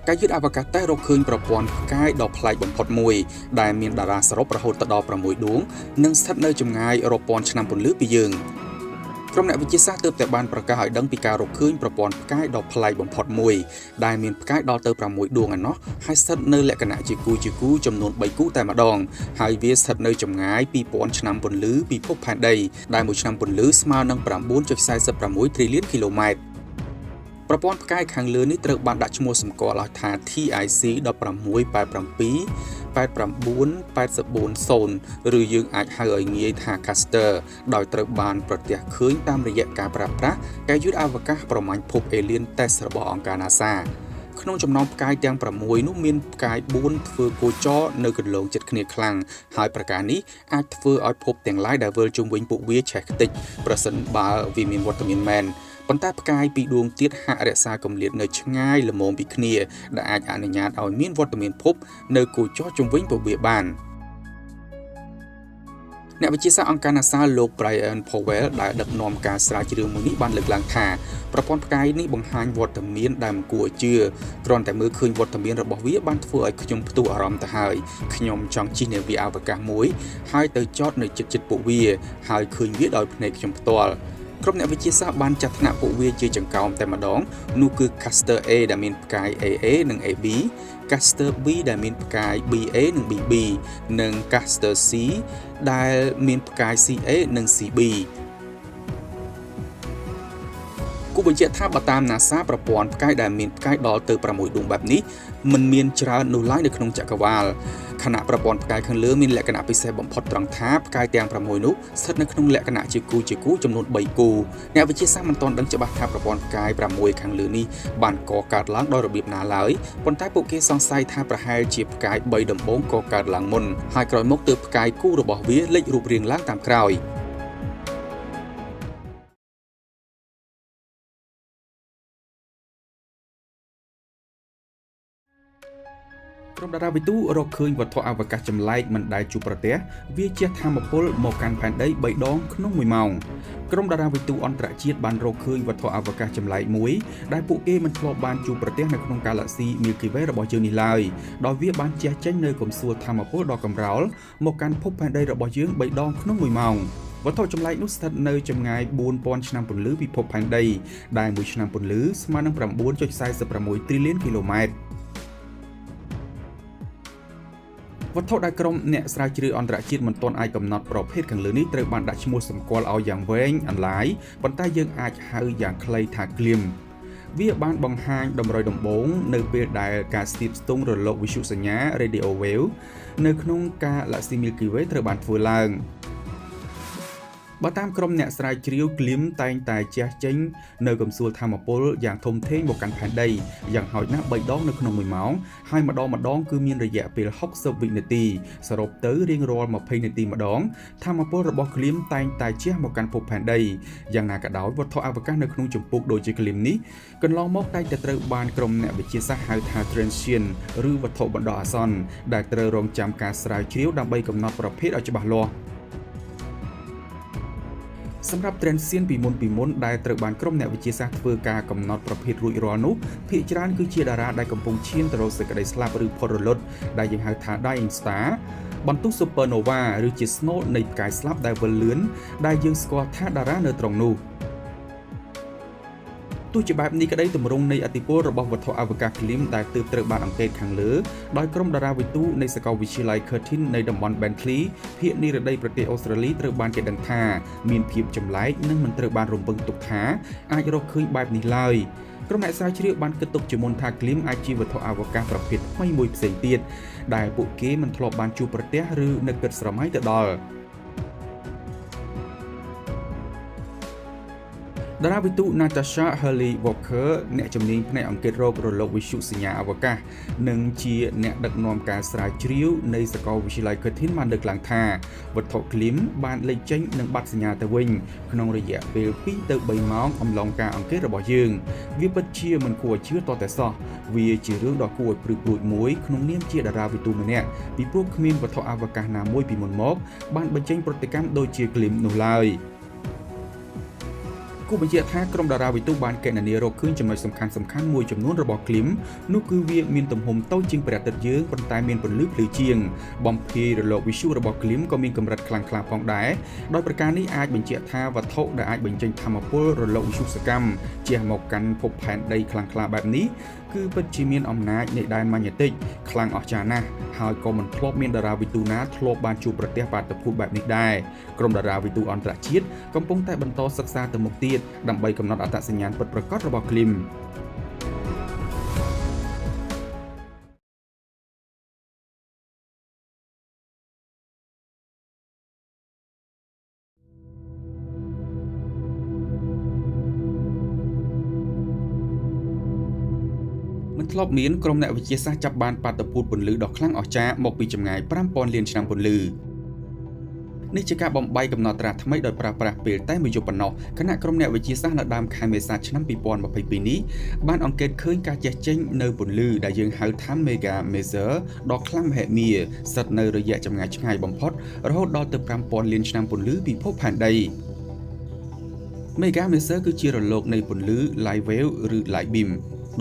ការយឺតអវកាសតែរកឃើញប្រព័ន្ធផ្កាយដ៏ប្លែកបំផុតមួយដែលមានតារាសរុបរហូតដល់6ដួងនិងស្ថិតនៅចម្ងាយរាប់ពាន់ឆ្នាំពន្លឺពីយើងក្រុមអ្នកវិទ្យាសាស្ត្រទើបតែបានប្រកាសឲ្យដឹងពីការរកឃើញប្រព័ន្ធផ្កាយដ៏ប្លែកបំផុតមួយដែលមានផ្កាយដល់ទៅ6ដួងឯណោះហើយស្ថិតនៅលក្ខណៈជាគូចំនួន3គូតែម្ដងហើយវាស្ថិតនៅចម្ងាយ2000ឆ្នាំពន្លឺពីភពផែនដីដែលមួយឆ្នាំពន្លឺស្មើនឹង9.46 trillion គីឡូម៉ែត្រប្រព័ន្ធផ្កាយខាងលើនេះត្រូវបានដាក់ឈ្មោះសម្គាល់ឲ្យថា TIC 1687-89840 ឬយើងអាចហៅឲ្យងាយថា Castor ដោយត្រូវបានប្រទះឃើញតាមរយៈការប្រើប្រាស់ការយឺតអវកាសប្រមាញ់ភព Alien Test របស់អង្គការ NASA ក្នុងចំណោមផ្កាយទាំង6នោះមានផ្កាយ4ធ្វើគោចរនៅកន្លងចិត្តគ្នាខ្លាំងហើយប្រការនេះអាចធ្វើឲ្យភពទាំងឡាយដែលវិលជុំវិញពួកវាឆេះខ្ទេចប្រសិនបើវាមានវត្តមានមែនប៉ុន្តែផ្កាយពីរដួងទៀតហាក់រក្សាគម្លាតនៅឆ្ងាយល្មមពីគ្នាដែលអាចអនុញ្ញាតឲ្យមានវត្តមានភពនៅគូចរជុំវិញពួកវាបានអ្នកវិទ្យាសាស្ត្រអង្គការ NASA លោក Brian Powell ដែលដឹកនាំការស្រាវជ្រាវមួយនេះបានលើកឡើងថាប្រព័ន្ធផ្កាយនេះបង្ហាញវត្តមានដែលមិនគួរឲ្យជឿគ្រាន់តែមើលឃើញវត្តមានរបស់វាបានធ្វើឲ្យខ្ញុំផ្ទុះអារម្មណ៍ទៅហើយខ្ញុំចង់ជិះនាវាអវកាសមួយហើយទៅចតនៅជិតពួកវាហើយឃើញវាដោយភ្នែកខ្ញុំផ្ទាល់ក្រុមអ្នកវិទ្យាសាស្ត្របានចាត់ថ្នាក់ពួកវាជាចង្កោមតែម្ដងនោះគឺ Castor A ដែលមានផ្កាយ AA និង AB Castor B ដែលមានផ្កាយ BA និង BB និង Castor C ដែលមានផ្កាយ CA និង CB គូបញ្ជាក់ថាបើតាម NASA ប្រព័ន្ធផ្កាយដែលមានផ្កាយដល់ទៅ6ដួងបែបនេះមិនមានច្រើននោះឡើយនៅក្នុងចក្រវាឡខណៈប្រព័ន្ធផ្កាយខាងលើមានលក្ខណៈពិសេសបំផុតត្រង់ថាផ្កាយទាំង6នោះស្ថិតនៅក្នុងលក្ខណៈជាគូចំនួន3គូអ្នកវិទ្យាសាស្ត្រមិនទាន់ដឹងច្បាស់ថាប្រព័ន្ធផ្កាយ6ខាងលើនេះបានកកើតឡើងដោយរបៀបណាឡើយប៉ុន្តែពួកគេសង្ស័យថាប្រហែលជាផ្កាយ3ដំបូងកកើតឡើងមុនហើយក្រោយមកទើបផ្កាយគូរបស់វាលេចរូបរាងឡើងតាមក្រោយក្រុមតារាវិទូរកឃើញវត្ថុអវកាសចម្លែកមិនដែលជួបប្រទះវាជះថាមពលមកកាន់ផែនដី3ដងក្នុង1ម៉ោងក្រុមតារាវិទូអន្តរជាតិបានរកឃើញវត្ថុអវកាសចម្លែកមួយដែលពួកគេមិនធ្លាប់បានជួបប្រទះនៅក្នុងកាឡែស៊ី Milky Way របស់យើងនេះឡើយដោយវាបានជះចេញនៅកំសួលថាមពលដ៏កម្រោលមកកាន់ភពផែនដីរបស់យើង3ដងក្នុង1ម៉ោងវត្ថុចម្លែកនោះស្ថិតនៅចម្ងាយ4000ឆ្នាំពន្លឺពីភពផែនដីដែលមួយឆ្នាំពន្លឺស្មើនឹង9.46 trillion គីឡូម៉ែត្រវត្ថុដែលក្រុមអ្នកស្រាវជ្រាវអន្តរជាតិមិនទាន់អាចកំណត់ប្រភេទខាងលើនេះត្រូវបានដាក់ឈ្មោះសម្គាល់ឲ្យយ៉ាងវែងអន្លាយប៉ុន្តែយើងអាចហៅយ៉ាងខ្លីថា Glim វាបានបង្ហាញតម្រុយដំបូងនៅពេលដែលការស្ទាបស្ទង់រលកវិទ្យុសញ្ញា Radio Wave នៅក្នុងកាឡែស៊ី Milky Way ត្រូវបានធ្វើឡើងបើតាមក្រុមអ្នកស្រាវជ្រាវ Glim តែងតែជះចេញនៅកំសួលថាមពលយ៉ាងធំធេងមកកាន់ផែនដីយ៉ាងហោចណាស់3ដងនៅក្នុង1ម៉ោងហើយម្ដងគឺមានរយៈពេល60វិនាទីសរុបទៅរៀងរាល់20នាទីម្ដងថាមពលរបស់ Glim តែងតែជះមកកាន់ភពផែនដីយ៉ាងណាក៏ដោយវត្ថុអវកាសនៅក្នុងចម្ពោះដូចជា Glim នេះកន្លងមកតែងតែត្រូវបានក្រុមអ្នកវិទ្យាសាស្ត្រហៅថា Transient ឬវត្ថុបណ្ដោះអាសន្នដែលត្រូវរងចាំការស្រាវជ្រាវដើម្បីកំណត់ប្រភេទឲ្យច្បាស់លាស់សម្រាប់ Transient ពីមុនដែលត្រូវបានក្រុមអ្នកវិទ្យាសាស្ត្រធ្វើការកំណត់ប្រភេទរួចរាល់នោះភាគច្រើនគឺជាតារាដែលកំពុងឈានទៅរកសេចក្តីស្លាប់ឬផុតរលត់ដែលយើងហៅថា Dying Star បន្ទុះ Supernova ឬជាស្នូលនៃផ្កាយស្លាប់ដែលវិលលឿនដែលយើងស្គាល់ថាតារានៅត្រង់នោះទោះជាបែបនេះក្តីទម្រង់នៃឥទ្ធិពលរបស់វត្ថុអវកាស Glim ដែលទើបត្រូវបានអង្កេតខាងលើដោយក្រុមតារាវិទូនៃសាកលវិទ្យាល័យ Curtin នៃតំបន់ Bentley ភាគនិរតីប្រទេសអូស្ត្រាលីត្រូវបានគេដឹងថាមានភាពចម្លែកនិងមិនត្រូវបានរំពឹងទុកថាអាចរកឃើញបែបនេះឡើយក្រុមអ្នកស្រាវជ្រាវបានគិតទុកជាមុនថា Glim អាចជាវត្ថុអវកាសប្រភេទថ្មីមួយផ្សេងទៀតដែលពួកគេមិនធ្លាប់បានជួបប្រទះឬនឹកគិតស្រមៃទៅដល់តារាវិទូ Natasha Hurley Walker អ្នកជំនាញផ្នែកអង្កេតរករលកវិទ្យុសញ្ញាអវកាសនិងជាអ្នកដឹកនាំការស្រាវជ្រាវនៃសាកលវិទ្យាល័យ Curtin បានលើកឡើងថាវត្ថុ Glim បានលេចចេញនិងបាត់សញ្ញាទៅវិញក្នុងរយៈពេល2ទៅ3ម៉ោងអំឡុងការអង្កេតរបស់យើងវាពិតជាមិនគួរឲ្យជឿទាល់តែសោះវាជារឿងដ៏គួរឲ្យព្រឺព្រួចមួយក្នុងនាមជាតារាវិទូម្នាក់ពីព្រោះគ្មានវត្ថុអវកាសណាមួយពីមុនមកបានបញ្ចេញប្រតិកម្មដូចជា Glim នោះឡើយគ គូបញ្ជាក់ថាក្រុមតារាវិទូបានកណនីរកឃើញចំណុចសំខាន់មួយចំនួនរបស់គ្លីមនោះគឺវាមានទំហំតូចជាងព្រះអាទិត្យយើងប៉ុន្តែមានពន្លឺភ្លឺជាងបំភាយរលកវិទ្យុរបស់គ្លីមក៏មានកម្រិតខ្លាំងក្លាផងដែរដោយប្រការនេះអាចបញ្ជាក់ថាវត្ថុដែលអាចបញ្ចេញថាមពលរលកវិទ្យុសកម្មជះមកកាន់ភពផែនដីខ្លាំងក្លាបែបនេះគឺពិតជាមានអំណាចនៃដែនម៉ាញ៉េទិកខ្លាំងអស្ចារ្យណាស់ហើយក៏មិនធ្លាប់មានតារាវិទូណាធ្លាប់បានជួបប្រទះបាតុភូតបែបនេះដែរក្រុមតារាវិទូអន្តរជាតិកំពុងតែបន្តសិក្សាទៅមុខទៀតដើម្បីកំណត់អត្តសញ្ញាណពិតប្រាកដរបស់គ្លីមមិនធ្លាប់មានក្រុមអ្នកវិទ្យាសាស្ត្រចាប់បានបាតុភូតពន្លឺដ៏ខ្លាំងអស្ចារ្យមកពីចម្ងាយ 5000 លានឆ្នាំពន្លឺនេះជាការបំបីកំណត់ត្រាថ្មីដោយប្រើប្រាស់ពេលតែមួយយប់ប៉ុណ្ណោះគណៈក្រុមអ្នកវិទ្យាសាស្ត្រនៅដើមខែមេសាឆ្នាំ2022នេះបានអង្កេតឃើញការជះចេញនៅពន្លឺដែលយើងហៅថា Mega Major ដ៏ខ្លាំងមហិមាស្ថិតនៅរយៈចម្ងាយឆ្ងាយបំផុតរហូតដល់ទៅ 5000 លានឆ្នាំពន្លឺពីភពផែនដី Mega Major គឺជារលកនៃពន្លឺ Light Wave ឬ Light Beam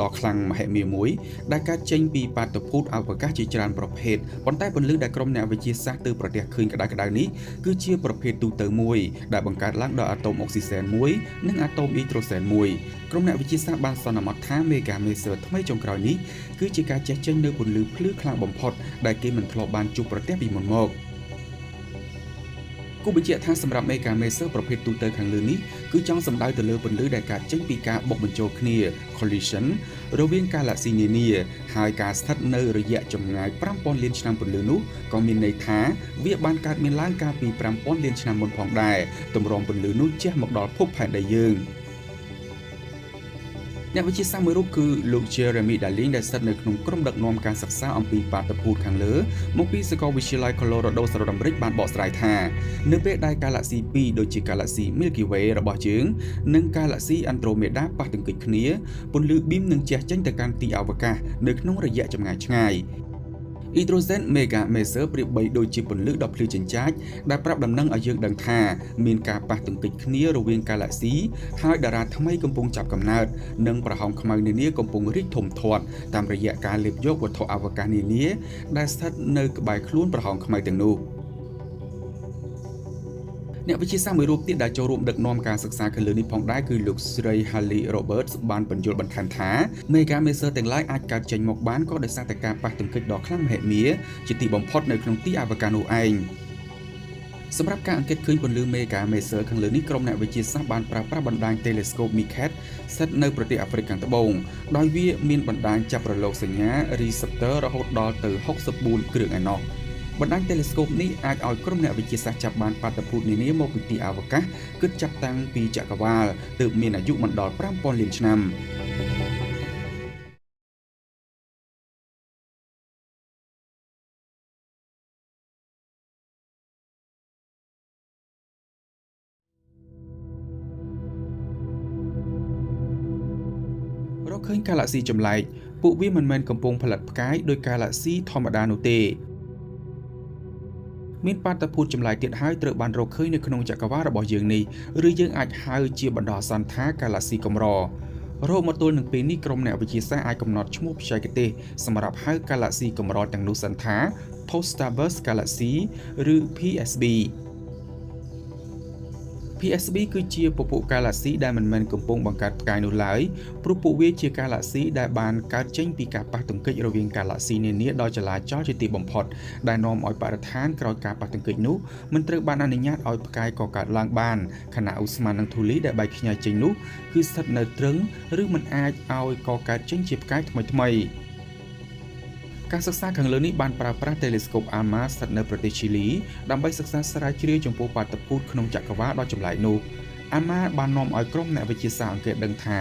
ដ៏ខ្លាំងមហិមាមួយដែលកើតចេញពីបាតុភូតអវកាសជាច្រើនប្រភេទប៉ុន្តែពន្លឺដែលក្រុមអ្នកវិទ្យាសាស្ត្រទើបប្រទះឃើញក្តៅៗនេះគឺជាប្រភេទទូទៅមួយដែលបង្កើតឡើងដោយអាតូមអុកស៊ីសែនមួយនិងអាតូមអ៊ីត្រូសែនមួយក្រុមអ្នកវិទ្យាសាស្ត្របានសន្មតថា Mega Major ថ្មីចុងក្រោយនេះគឺជាការជះចេញនូវពន្លឺភ្លឺខ្លាំងបំផុតដែលគេមិនធ្លាប់បានជួបប្រទះពីមុនមកគូបញ្ជាក់ថាសម្រាប់ Mega Major ប្រភេទទូទៅខាងលើនេះគឺចង់សំដៅទៅលើពន្លឺដែលកើតចេញពីការបុកបញ្ចូលគ្នា collision រវាង Galaxy នានាហើយការស្ថិតនៅរយៈចម្ងាយ 5000 លានឆ្នាំពន្លឺនោះក៏មានន័យថាវាបានកើតមានឡើងកាលពី 5000 លានឆ្នាំមុនផងដែរទម្រាំពន្លឺនោះជះមកដល់ភពផែនដីយើងអ្នកវិទ្យាសាស្ត្រមួយរូបគឺលោក Jeremy Darling ដែលស្ថិតនៅក្នុងក្រុមដឹកនាំការសិក្សាអំពីបាតុភូតខាងលើមកពីសាកលវិទ្យាល័យ Colorado សហរដ្ឋអាមេរិកបានបកស្រាយថានៅពេលដែល Galaxy 2ដូចជា Galaxy Milky Way របស់យើងនិង Galaxy Andromeda ប៉ះទង្គិចគ្នាពន្លឺ beam នឹងជះចេញទៅកាន់ទីអវកាសនៅក្នុងរយៈចម្ងាយឆ្ងាយHydrogen Mega Major ប្រៀបបីដូចជាពន្លឺដ៏ភ្លឺចិញ្ចាចដែលប្រាប់ដំណឹងឲ្យយើងដឹងថាមានការប៉ះទង្គិចគ្នារវាង Galaxy ហើយតារាថ្មីកំពុងចាប់កំណើតនិងប្រហោងខ្មៅនានាកំពុងរីកធំធាត់តាមរយៈការលេបយកវត្ថុអវកាសនានាដែលស្ថិតនៅក្បែរខ្លួនប្រហោងខ្មៅទាំងនោះអ្នកវិទ្យាសាស្ត្រមួយរូបទៀតដែលចូលរួមដឹកនាំការសិក្សាខាងលើនេះផងដែរគឺលោកស្រី Hayley Roberts បានបញ្យល់បន្ថែមថា Mega Major ទាំងឡាយអាចកើតចេញមកបានក៏ដោយសារតែការប៉ះទង្គិចដ៏ខ្លាំងមហិមាជាទីបំផុតនៅក្នុងទីអវកាសនោះឯងសម្រាប់ការអង្កេតឃើញពន្លឺ Mega Major ខាងលើនេះក្រុមអ្នកវិទ្យាសាស្ត្របានប្រើប្រាស់បណ្ដាញ Telescope Miket ស្ថិតនៅប្រទេសអាហ្វ្រិកខាងត្បូងដោយវាមានបណ្ដាញចាប់រលកសញ្ញា receptor រហូតដល់ទៅ64គ្រឿងឯណោះបណ្ដាញ Telescope នេះអាចឲ្យក្រុមអ្នកវិទ្យាសាស្ត្រចាប់បានបាតុភូតនានាមកពីទីអវកាសគិតចាប់តាំងពីចក្រវាឡទើបមានអាយុមិនដល់ 5000 លានឆ្នាំរកឃើញ Galaxy ចម្លែកពួកវាមិនមែនកំពុងផលិតផ្កាយដោយ Galaxy ធម្មតានោះទេមានបាតុភូតចម្លែកទៀតហើយត្រូវបានរកឃើញនៅក្នុងចក្រវាឡរបស់យើងនេះឬយើងអាចហៅជាបណ្ដោះអាសន្នថា Galaxy កម្ររហូតមកទល់នឹងពេលនេះក្រុមអ្នកវិទ្យាសាស្ត្រអាចកំណត់ឈ្មោះបច្ចេកទេសសម្រាប់ហៅ Galaxy កម្រទាំងនោះសិនថា Post-Starburst Galaxy ឬ PSB PSB គឺជាពពួក Galaxy ដែលមិនមែនកំពុងបង្កើតផ្កាយនោះឡើយព្រោះពួកវាជា Galaxy ដែលបានកើតចេញពីការប៉ះទង្គិចរវាង Galaxy នានាដ៏ចលាចលជាទីបំផុតដែលនាំឲ្យបរិស្ថានក្រោយការប៉ះទង្គិចនោះមិនត្រូវបានអនុញ្ញាតឲ្យផ្កាយកកើតឡើងបានខណៈឧស្ម័ននិងធូលីដែលបែកខ្ញែកចេញនោះគឺស្ថិតនៅទ្រឹងឬមិនអាចឲ្យកកើតចេញជាផ្កាយថ្មីការសិក្សាខាងលើនេះបានប្រើប្រាស់ Telescope ALMA ស្ថិតនៅប្រទេសឈីលីដើម្បីសិក្សាស្រាវជ្រាវចំពោះបាតុភូតក្នុងចក្រវាឡដ៏ចម្លែកនោះ ALMA បាននាំឲ្យក្រុមអ្នកវិទ្យាសាស្ត្រអង្កេតដឹងថា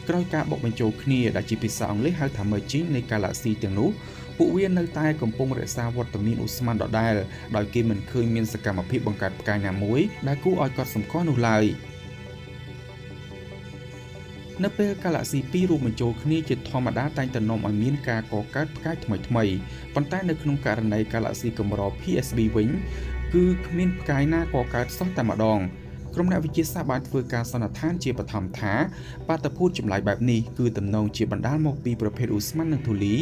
ក្រោយការបុកបញ្ចូលគ្នាដែលជាភាសាអង់គ្លេសហៅថា merging នៃ Galaxy ទាំងនោះពួកវានៅតែកំពុងរក្សាវត្តមានឧស្ម័នដដែលដោយគេមិនឃើញមានសកម្មភាពបង្កើតផ្កាយណាមួយដែលគួរឲ្យកត់សម្គាល់នោះឡើយនៅពេល Galaxy 2រួមបញ្ចូលគ្នាជាធម្មតាតែងតែនាំឲ្យមានការកកើតផ្កាយថ្មីប៉ុន្តែនៅក្នុងករណី Galaxy កម្រ PSB វិញគឺគ្មានផ្កាយណាកកើតសោះតែម្ដង ក្រុមអ្នកវិទ្យាសាស្ត្របានធ្វើការសន្និដ្ឋានជាបឋមថាបាតុភូតចម្លែកបែបនេះគឺទំនងជាបណ្ដាលមកពីប្រភេទឧស្ម័ននិងធូលី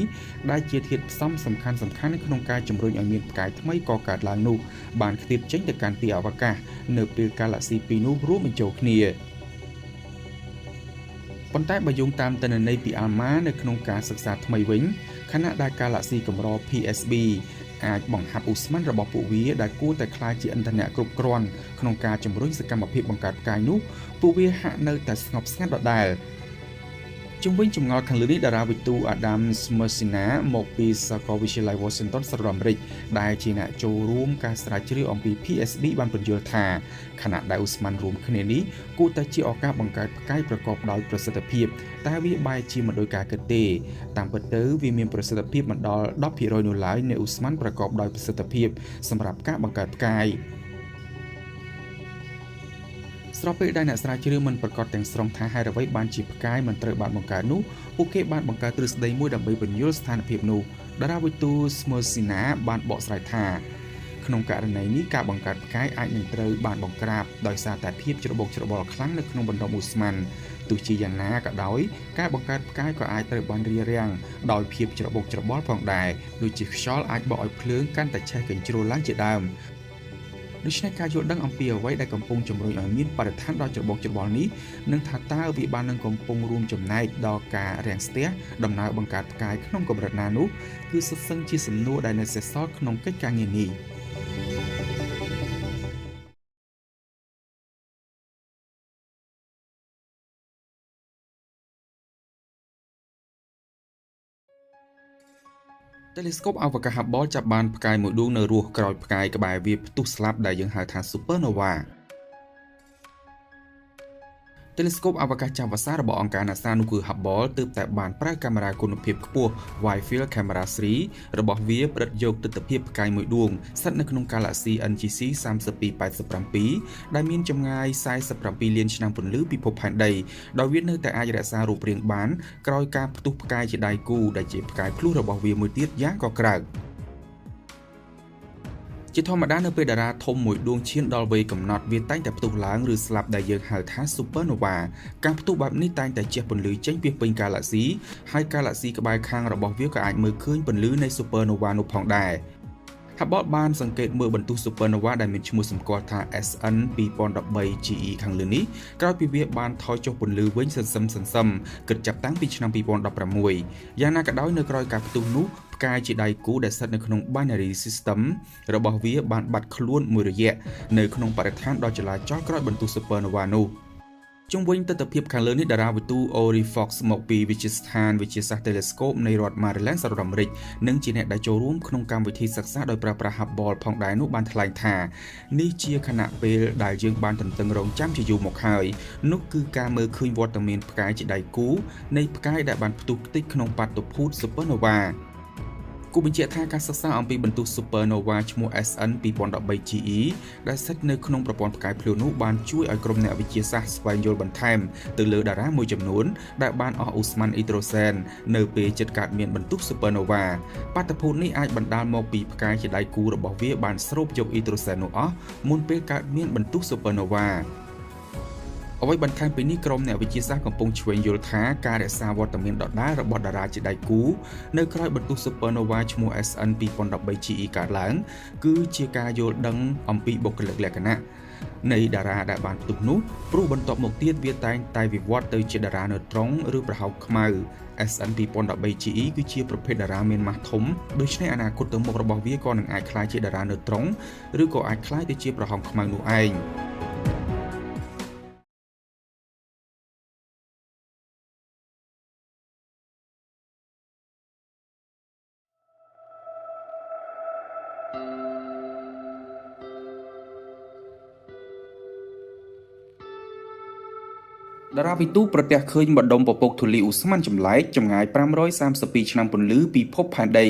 ដែលជាធាតុផ្សំសំខាន់នៅក្នុងការជំរុញឲ្យមានផ្កាយថ្មីកកើតឡើងនោះបានខ្ទាតចេញទៅកាន់ទីអវកាសនៅពេលកាឡាក់ស៊ីពីរនោះរួមបញ្ចូលគ្នាប៉ុន្តែបើយោងតាមទិន្នន័យពីអាល់ម៉ានៅក្នុងការសិក្សាថ្មីវិញខណៈដែលកាឡាក់ស៊ីកម្រ PSB អាចបង្ហាត់ឧស្ម័នរបស់ពួកវាដែលគួរតែក្លាយជាឥន្ធនៈគ្រប់គ្រាន់ក្នុងការជំរុញសកម្មភាពបង្កើតផ្កាយនោះពួកវាហាក់នៅតែស្ងប់ស្ងាត់ដដែលជុំវិញចម្ងល់ខាងលើនេះតារាវិទូ Adam Smersina មកពីសាកលវិទ្យាល័យ Washington សហរដ្ឋអាមេរិកដែលជាអ្នកចូលរួមការស្រាវជ្រាវអំពី PSB បានពន្យល់ថាខណៈដែលឧស្ម័នរួមគ្នានេះគួរតែជាឱកាសបង្កើតផ្កាយប្រកបដោយប្រសិទ្ធភាពតែវាបែរជាមិនដូចការគិតទេតាមពិតទៅវាមានប្រសិទ្ធភាពមិនដល់ 10% នោះឡើយនៃឧស្ម័នប្រកបដោយប្រសិទ្ធភាពសម្រាប់ការបង្កើតផ្កាយស្របពេលដែលអ្នកស្រាវជ្រាវមិនប្រកាសទាំងស្រុងថាហេតុអ្វីបានជាផ្កាយមិនត្រូវបានបង្កើតនោះពួកគេបានបង្កើតទ្រឹស្ដីមួយដើម្បីពន្យល់ស្ថានភាពនោះតារាវិទូ Smersina បានបកស្រាយថាក្នុងករណីនេះការបង្កើតផ្កាយអាចនឹងត្រូវបានបង្ក្រាបដោយសារតែភាពច្របូកច្របល់ខ្លាំងនៅក្នុងបណ្ដុំឧស្ម័នទោះជាយ៉ាងណាក៏ដោយការបង្កើតផ្កាយក៏អាចត្រូវបានរារាំងដោយភាពច្របូកច្របល់ផងដែរដូចជាខ្យល់អាចបក់ឲ្យភ្លើងកាន់តែឆេះកញ្ជ្រោលឡើងជាដើមដូច្នេះការយល់ដឹងអំពីអ្វីដែលកំពុងជំរុញឲ្យមានបរិស្ថានដ៏ច្របូកច្របល់នេះនឹងថាតើវាបាននឹងកំពុងរួមចំណែកដល់ការរាំងស្ទះដំណើរបង្កើតផ្កាយក្នុងកម្រិតណានោះគឺសុទ្ធសឹងជាសំណួរដែលនៅសេសសល់ក្នុងកិច្ចការងារនេះTelescope អវកាស Hubble ចាប់បានផ្កាយមួយដួងនៅរស់ក្រោយផ្កាយក្បែរវាផ្ទុះស្លាប់ដែលយើងហៅថា Supernova Telescope អវកាសចាស់វស្សារបស់អង្គការ NASA នោះគឺ Hubble ទើបតែបានប្រើកាមេរ៉ាគុណភាពខ្ពស់ Wide Field Camera 3របស់វាផ្ដិតយកទិដ្ឋភាពផ្កាយមួយដួងស្ថិតនៅក្នុង Galaxy NGC 3287ដែលមានចម្ងាយ47លានឆ្នាំពន្លឺពិភពផែនដីដោយវានៅតែអាចរក្សារូបរាងបានក្រោយការផ្ទុះផ្កាយជាដៃគូដែលជាផ្កាយភ្លុះរបស់វាមួយទៀតយ៉ាងកក្រើកជាធម្មតានៅពេលតារាធំមួយដួងឈានដល់វ័យកំណត់វាតែងតែផ្ទុះឡើងឬស្លាប់ដែលយើងហៅថា Supernova ការផ្ទុះបែបនេះតែងតែជះពន្លឺចេញពីពេញ Galaxy ហើយ Galaxy ក្បែរខាងរបស់វាក៏អាចមើលឃើញពន្លឺនៃ Supernova នោះផងដែរ Hubble បានសង្កេតមើលបន្ទុះ Supernova ដែលមានឈ្មោះសម្គាល់ថា SN 2013 GE ខាងលើនេះក្រោយពីវាបានថយចុះពន្លឺវិញសន្សឹមគិតចាប់តាំងពីឆ្នាំ2016យ៉ាងណាក៏ដោយនៅក្រោយការផ្ទុះនោះផ្កាយជាដៃគូដែលស្ថិតនៅក្នុង binary system របស់វាបានបាត់ខ្លួនមួយរយៈនៅក្នុងបរិស្ថានដ៏ចលាចលក្រោយបន្ទុះ Supernova នោះជុំវិញទិដ្ឋភាពខាងលើនេះតារាវិទូ Ori Fox មកពីវិទ្យាស្ថានវិទ្យាសាស្ត្រ Telescope នៃរដ្ឋ Maryland សហរដ្ឋអាមេរិកនិងជាអ្នកដែលចូលរួមក្នុងកម្មវិធីសិក្សាដោយប្រើប្រាស់ Hubble ផងដែរនោះបានថ្លែងថានេះជាខណៈពេលដែលយើងបានទន្ទឹងរង់ចាំជាយូរមកហើយនោះគឺការមើលឃើញវត្តមានផ្កាយជាដៃគូនៃផ្កាយដែលបានផ្ទុះខ្ទេចក្នុងបាតុភូត Supernovaគូបញ្ជាក់ថាការសិក្សាអំពីបន្ទុះ Supernova ឈ្មោះ SN 2013 GE ដែលស្ថិតនៅក្នុងប្រព័ន្ធផ្កាយភ្លឺនោះបានជួយឲ្យក្រុមអ្នកវិទ្យាសាស្ត្រស្វែងយល់បន្ថែមទៅលើតារាមួយចំនួនដែលបានអស់ឧស្ម័នអ៊ីដ្រូសែននៅពេលជិតកើតមានបន្ទុះ Supernova បាតុភូតនេះអាចបណ្ដាលមកពីផ្កាយជាដៃគូរបស់វាបានស្រូបយកអ៊ីដ្រូសែននោះអស់មុនពេលកើតមានបន្ទុះ Supernovaអ្វីបន្ថែមពីនេះក្រុមអ្នកវិទ្យាសាស្ត្រកំពុងឆ្វេងយល់ថាការរក្សាវត្តមានដដែលរបស់តារាជាដៃគូនៅក្រោយបន្ទុះ Supernova ឈ្មោះ SN 2013 GE កើតឡើងគឺជាការយល់ដឹងអំពីបុគ្គលិកលក្ខណៈនៃតារាដែលបានផ្ទុះនោះព្រោះបន្ទាប់មកទៀតវាតែងតែវិវត្តទៅជាតារាណឺត្រុងឬប្រហោងខ្មៅ SN 2013 GE គឺជាប្រភេទតារាមានម៉ាស់ធំដូច្នេះអនាគតទៅមុខរបស់វាក៏នឹងអាចក្លាយជាតារាណឺត្រុងឬក៏អាចក្លាយទៅជាប្រហោងខ្មៅនោះឯងតារាវិទូប្រទះឃើញម្ដុំពពកធូលីឧស្ម័នចម្លែកចម្ងាយ532ឆ្នាំពន្លឺពីភពផែនដី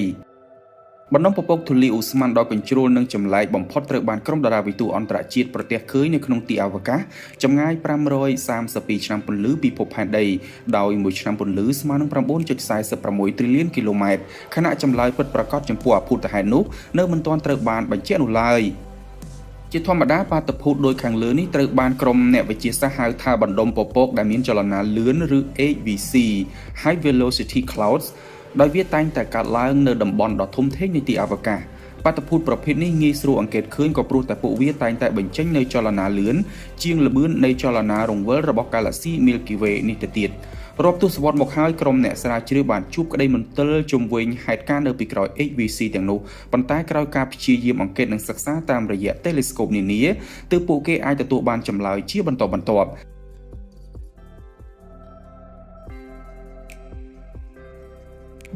បណ្ដុំពពកធូលីឧស្ម័នដ៏កញ្ជ្រោលនិងចម្លែកបំផុតត្រូវបានក្រុមតារាវិទូអន្តរជាតិប្រទះឃើញនៅក្នុងទីអវកាសចម្ងាយ532ឆ្នាំពន្លឺពីភពផែនដីដោយមួយឆ្នាំពន្លឺស្មើនឹង 9.46 ទ្រីលានគីឡូម៉ែត្រខណៈចម្លើយពិតប្រាកដចំពោះអភូតហេតុនោះនៅមិនទាន់ត្រូវបានបញ្ជាក់នោះឡើយ ជាធម្មតាបាតុភូតដូចខាងលើនេះត្រូវបានក្រុមអ្នកវិទ្យាសាស្ត្រហៅថាបណ្ដុំពពកដែលមានចលនាលឿនឬ HVC High Velocity Clouds ដោយវាតែងតែកើតឡើងនៅតំបន់ដ៏ធំធេងនៃទីអវកាសបាតុភូតប្រភេទនេះងាយស្រួលអង្កេតឃើញក៏ព្រោះតែពួកវាតែងតែបញ្ចេញនូវចលនាលឿនជាងល្បឿននៃចលនារង្វិលរបស់ Galaxy Milky Way នេះទៅទៀតរាប់ទសវត្សរ៍មកហើយក្រុមអ្នកស្រាវជ្រាវបានជួបក្តីមន្ទិលជុំវិញហេតុការណ៍នៅពីក្រោយ HVC ទាំងនោះប៉ុន្តែក្រោយការព្យាយាមអង្កេតនិងសិក្សាតាមរយៈ telescope នានាទើបពួកគេអាចទទួលបានចម្លើយជាបន្តបន្ទាប់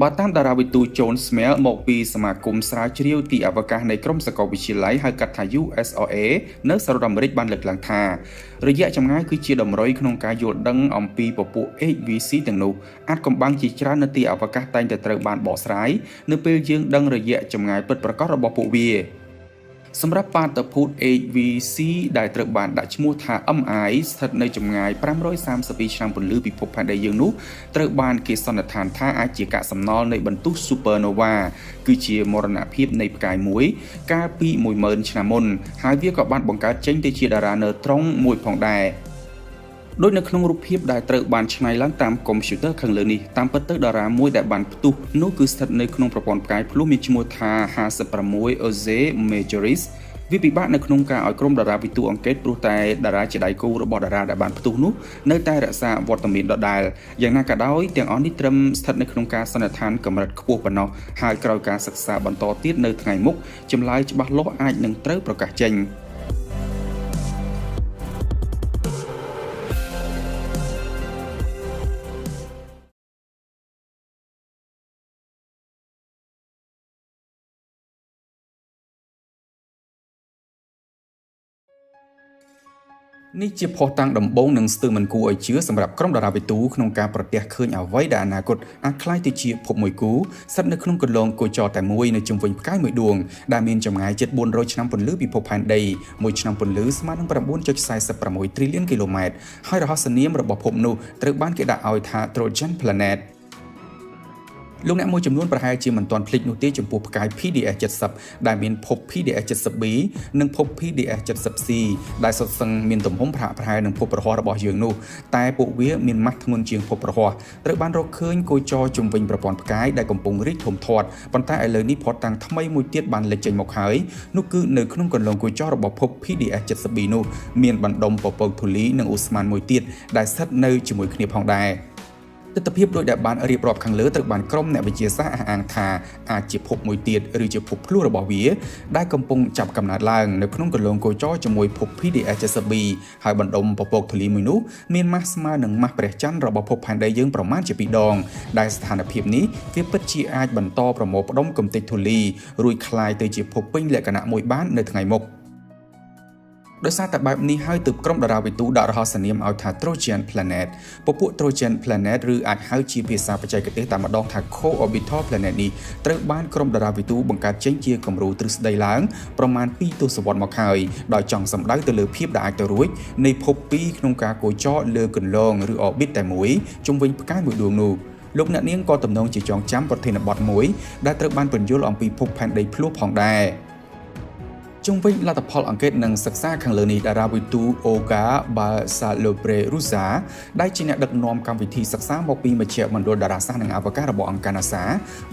បើតាមតារាវិទូ John Smell មកពីសមាគមស្រាវជ្រាវទីអវកាសនៃក្រុមសាកលវិទ្យាល័យហៅកាត់ថា USRA នៅសហរដ្ឋអាមេរិកបានលើកឡើងថារយៈចម្ងាយគឺជាតម្រុយក្នុងការយល់ដឹងអំពីពពួក HVC ទាំងនោះអាចកំបាំងជាច្រើននៅទីអវកាសតែងតែត្រូវបានបកស្រាយនៅពេលយើងដឹងរយៈចម្ងាយពិតប្រាកដរបស់ពួកវាសម្រាប់បាតុភូត HVC ដែលត្រូវបានដាក់ឈ្មោះថា MI ស្ថិតនៅចម្ងាយ532ឆ្នាំពន្លឺពិភពផែនដីយើងនោះត្រូវបានគេសន្និដ្ឋានថាអាចជាកាកសំណល់នៃបន្ទុះ Supernova គឺជាមរណភាពនៃផ្កាយមួយកាលពី10000ឆ្នាំមុនហើយវាក៏បានបង្កើតចេញទៅជាតារាណឺត្រុងមួយផងដែរដោយនៅក្នុងរូបភាពដែលត្រូវបានច្នៃឡើងតាមកុំព្យូទ័រខាងលើនេះតាមពិតទៅតារាមួយដែលបានផ្ទុះនោះគឺស្ថិតនៅក្នុងប្រព័ន្ធផ្កាយភ្លោះមានឈ្មោះថា56 Ursae Majoris វាពិបាកនៅក្នុងការឲ្យក្រុមតារាវិទូអង្កេតព្រោះតែតារាជាដៃគូរបស់តារាដែលបានផ្ទុះនោះនៅតែរក្សាវត្តមានដដែលយ៉ាងណាក៏ដោយទាំងអស់នេះត្រឹមស្ថិតនៅក្នុងការសន្និដ្ឋានកម្រិតខ្ពស់ប៉ុណ្ណោះហើយក្រោយការសិក្សាបន្តទៀតនៅថ្ងៃមុខចម្លើយច្បាស់លាស់អាចនឹងត្រូវប្រកាសចេញនេះជាភស្តុតាងដំបូងនិងស្ទើរមិនគួរឲ្យជឿសម្រាប់ក្រុមតារាវិទូក្នុងការប្រទះឃើញអ្វីដែលអនាគតអាចក្លាយទៅជាភពមួយគូស្ថិតនៅក្នុងគន្លងគោចរតែមួយនៅជុំវិញផ្កាយមួយដួងដែលមានចម្ងាយជិត400ឆ្នាំពន្លឺពិភពផែនដីមួយឆ្នាំពន្លឺស្មើនឹង 9.46 trillion គីឡូម៉ែត្រហើយរហស្សនាមរបស់ភពនោះត្រូវបានគេដាក់ឲ្យថា Trojan Planetលោកអ្នកមួយចំនួនប្រហែលជាមិនទាន់ភ្លេចនោះទេចំពោះផ្កាយ PDS 70ដែលមានភព PDS 70B និងភព PDS 70C ដែលសុទ្ធសឹងមានទំហំប្រហាក់ប្រហែលនឹងភពព្រហស្បតិ៍របស់យើងនោះតែពួកវាមានម៉ាស់ធ្ងន់ជាងភពព្រហស្បតិ៍ត្រូវបានរកឃើញគោចរជុំវិញប្រព័ន្ធផ្កាយដែលកំពុងរីកធំធាត់ប៉ុន្តែឥឡូវនេះភស្តុតាងថ្មីមួយទៀតបានលេចចេញមកហើយនោះគឺនៅក្នុងគន្លងគោចររបស់ភព PDS 70B នោះមានបណ្ដុំពពកធូលីនិងឧស្ម័នមួយទៀតដែលស្ថិតនៅជាមួយគ្នាផងដែរទិដ្ឋភាពដោយដែលបានរៀបរាប់ខាងលើត្រូវបានក្រុមអ្នកវិទ្យាសាស្ត្រអះអាងថាអាចជាភពមួយទៀតឬជាភពភ្លោះរបស់វាដែលកំពុងចាប់កំណើតឡើងនៅក្នុងគន្លងគោចរជាមួយភព PDS 70B ហើយបណ្ដុំពពកធូលីមួយនោះមានម៉ាស់ស្មើនឹងម៉ាស់ព្រះច័ន្ទរបស់ភពផែនដីយើងប្រមាណជា2ដងដែលស្ថានភាពនេះវាពិតជាអាចបន្តប្រមូលផ្ដុំកំទេចធូលីរួចคล้ายទៅជាភពពេញលក្ខណៈមួយបាននៅថ្ងៃមុខដោយសារតែបែបនេះហើយទើបក្រុមតារាវិទូដាក់រហស្សនាមឲ្យថា Trojan Planet ពពួក Trojan Planet ឬអាចហៅជាភាសាបច្ចេកទេសតែម្ដងថា Co-orbital Planet នេះត្រូវបានក្រុមតារាវិទូបង្កើតចេញជាគំរូទ្រឹស្ដីឡើងប្រមាណ2ទសវត្សរ៍មកហើយដោយចង់សម្ដៅទៅលើភាពដែលអាចទៅរួចនៃភព2ក្នុងការគោចរលើគន្លងឬ orbit តែមួយជុំវិញផ្កាយមួយដួងនោះលោកអ្នកនាងក៏ទំនងជាចងចាំប្រធានបទមួយដែលត្រូវបានពន្យល់អំពីភពផែនដីភ្លោះផងដែរជុំវិញលទ្ធផលអង្កេតនិងសិក្សាខាងលើនេះតារាវិទូ Olga Balcelobrerusa ដែលជាអ្នកដឹកនាំកម្មវិធីសិក្សាមកពីមជ្ឈមណ្ឌលតារាសាស្ត្រនិងអវកាសរបស់អង្គការ NASA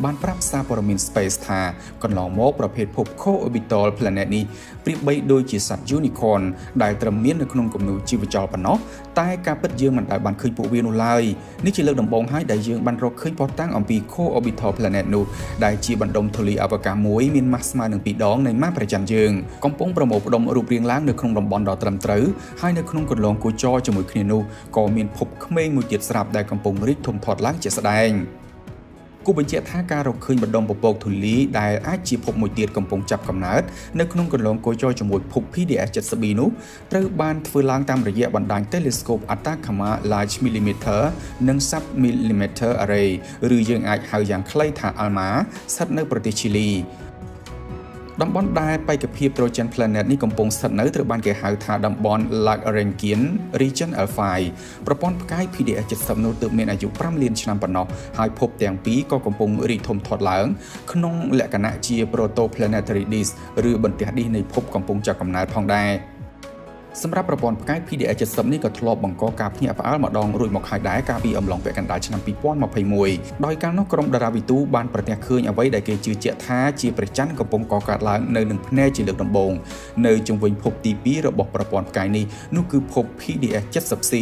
បានប្រាប់សារព័ត៌មាន Space ថាកន្លងមកប្រភេទភព Co-orbital Planet នេះប្រៀបបីដូចជាសត្វ Unicorn ដែលត្រឹមមាននៅក្នុងគំនូរជីវចលប៉ុណ្ណោះតែការពិតយើងមិនដែលបានឃើញពួកវានោះឡើយនេះជាលើកដំបូងហើយដែលយើងបានរកឃើញភស្តុតាងអំពី Co-orbital Planet នោះដែលជាបណ្ដុំធូលីអវកាសមួយមានម៉ាស់ស្មើនឹង2ដងនៃម៉ាស់ព្រះច័ន្ទយើងកំពុងប្រមូលផ្ដុំរូបរាងឡើងនៅក្នុងតំបន់ដ៏ត្រឹមត្រូវហើយនៅក្នុងគន្លងគោចរជាមួយគ្នានោះក៏មានភពក្មេងមួយទៀតស្រាប់ដែលកំពុងរីកធំធាត់ឡើងជាស្ដែងគូបញ្ជាក់ថាការរកឃើញបណ្ដុំពពកធូលីដែលអាចជាភពមួយទៀតកំពុងចាប់កំណើតនៅក្នុងគន្លងគោចរជាមួយភព PDS 70B នោះត្រូវបានធ្វើឡើងតាមរយៈបណ្ដាញ Telescope Atacama Large Millimeter និង Sub Millimeter Array ឬយើងអាចហៅយ៉ាងខ្លីថា ALMA ស្ថិតនៅប្រទេសឈីលី តំបន់ដែលបេក្ខភាព Trojan Planet នេះកំពុងស្ថិតនៅត្រូវបានគេហៅថាតំបន់ Lagrangian Region L5 ប្រព័ន្ធផ្កាយ PDS 70នោះទើបមានអាយុ5លានឆ្នាំប៉ុណ្ណោះហើយភពទាំងពីរក៏កំពុងរីកធំធាត់ឡើងក្នុងលក្ខណៈជា Protoplanetary Disk ឬបន្ទះឌីសនៃភពកំពុងចាប់កំណើតផងដែរសម្រាប់ប្រព័ន្ធផ្កាយ PDS 70នេះក៏ធ្លាប់បង្កការភ្ញាក់ផ្អើលម្ដងរួចមកហើយដែរកាលពីអំឡុងពាក់កណ្ដាលឆ្នាំ2021ដោយកាលនោះក្រុមតារាវិទូបានប្រទះឃើញអ្វីដែលគេជឿជាក់ថាជាព្រះច័ន្ទកំពុងកកើតឡើងនៅនឹងភ្នែកជាលើកដំបូងនៅជុំវិញភពទី2របស់ប្រព័ន្ធផ្កាយនេះនោះគឺភព PDS 70C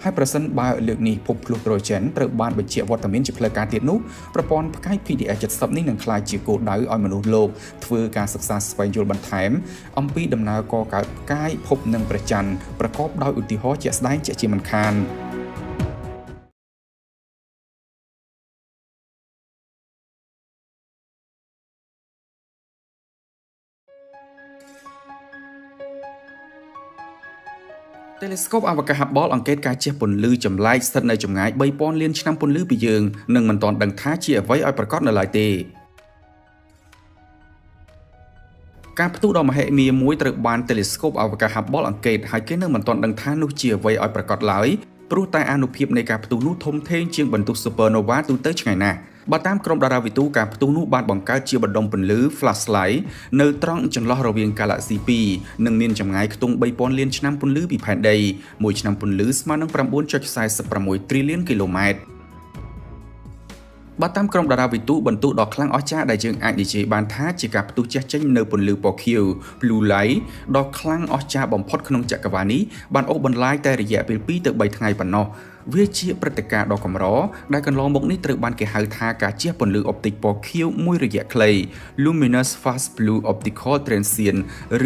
ហើយប្រសិនបើលើកនេះភពភ្លោះ Trojan ត្រូវបានបញ្ជាក់វត្តមានជាផ្លូវការទៀតនោះប្រព័ន្ធផ្កាយ PDS 70នេះនឹងក្លាយជាគោលដៅឲ្យមនុស្សលោកធ្វើការសិក្សាស្វែងយល់បន្ថែមអំពីដំណើរកកើតផ្កាយភពនិងព្រះច័ន្ទប្រកបដោយឧទាហរណ៍ជាក់ស្ដែងជាមិនខានTelescope អវកាស Hubble អង្កេតការជះពន្លឺចម្លែកស្ថិតនៅចម្ងាយ 3000 លានឆ្នាំពន្លឺពីយើងនិងមិនទាន់ដឹងថាជាអ្វីឲ្យប្រកាសនៅឡើយទេការផ្ទុះដ៏មហិមាមួយត្រូវបាន Telescope អវកាស Hubble អង្កេតហើយគេនៅមិនទាន់ដឹងថានោះជាអ្វីឲ្យប្រកាសឡើយព្រោះតែអានុភាពនៃការផ្ទុះនោះធំធេងជាងបន្ទុះ Supernova ទូទៅឆ្ងាយណាស់បើតាមក្រុមតារាវិទូការផ្ទុះនោះបានបង្កើតជាបណ្ដុំពន្លឺ flashlight នៅត្រង់ចន្លោះរវាង Galaxy 2និងមានចម្ងាយខ្ទង់ 3000 លានឆ្នាំពន្លឺពីផែនដីមួយឆ្នាំពន្លឺស្មើនឹង 9.46 trillion គីឡូម៉ែត្របើតាមក្រុមតារាវិទូបន្ទុះដ៏ខ្លាំងអស្ចារ្យដែលយើងអាចនិយាយបានថាជាការផ្ទុះជះចេញនៅពន្លឺពណ៌ខៀវ Blue Light ដ៏ខ្លាំងអស្ចារ្យបំផុតក្នុងចក្រវាឡនេះបានអូសបន្លាយតែរយៈពេល2ទៅ3ថ្ងៃប៉ុណ្ណោះវាជាព្រឹត្តិការណ៍ដ៏កម្រដែលកន្លងមកនេះត្រូវបានគេហៅថាការជះពន្លឺអុបទិកពណ៌ខៀវមួយរយៈខ្លី Luminous Fast Blue Optical Transient